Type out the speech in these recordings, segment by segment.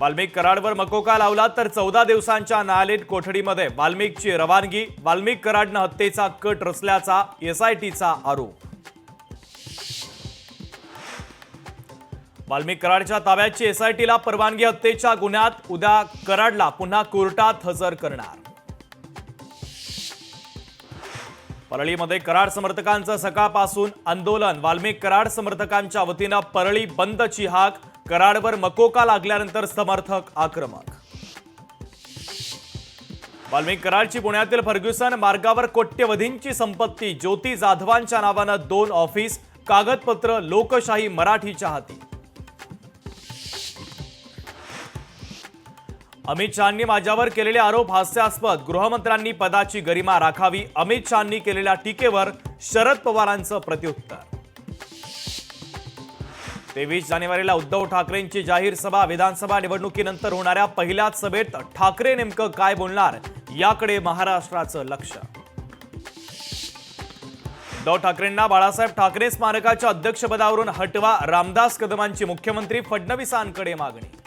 वाल्मिक कराडवर मकोका लावला तर 14 दिवसांच्या न्यायालयीन कोठडीमध्ये वाल्मिकची रवानगी। वाल्मिक कराडनं हत्येचा कट रचल्याचा एसआयटीचा आरोप। वाल्मिक कराडच्या ताब्याची एसआयटीला परवानगी। हत्येच्या गुन्ह्यात उद्या कराडला पुन्हा कोर्टात हजर करणार। परळीमध्ये कराड समर्थकांचं सकाळपासून आंदोलन। वाल्मिक कराड समर्थकांच्या वतीनं परळी बंदची हाक। कराडवर मकोका लागल्यानंतर समर्थक आक्रमक। वाल्मिक कराडची पुण्यातील फर्ग्युसन मार्गावर कोट्यवधींची संपत्ती। ज्योती जाधवांच्या नावानं 2 ऑफिस, कागदपत्र लोकशाही मराठीच्या हाती। अमित शहांनी माझ्यावर केलेले आरोप हास्यास्पद। गृहमंत्र्यांनी पदाची गरिमा राखावी। अमित शहांनी केलेल्या टीकेवर शरद पवारांचं प्रत्युत्तर। 23 जानेवारीला उद्धव ठाकरेंची जाहीर सभा। विधानसभा निवडणुकीनंतर होणाऱ्या पहिल्याच सभेत ठाकरे नेमकं काय बोलणार याकडे महाराष्ट्राचं लक्ष। उद्धव ठाकरेंना बाळासाहेब ठाकरे स्मारकाच्या अध्यक्षपदावरून हटवा। रामदास कदमांची मुख्यमंत्री फडणवीसांकडे मागणी।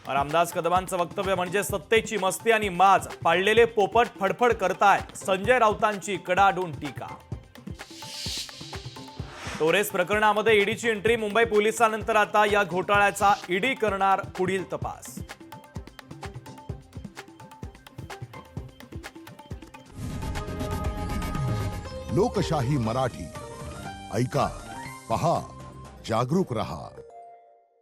रामदास कदमांचं वक्तव्य म्हणजे सत्तेची मस्ती आणि माज। पाळलेले पोपट फडफड करतायत। संजय राऊतांची कडाडून टीका। टोरेस प्रकरणामध्ये ईडीची एंट्री। मुंबई पोलिसांनंतर आता या घोटाळ्याचा ईडी करणार पुढील तपास। लोकशाही मराठी ऐका, पहा, जागरूक रहा।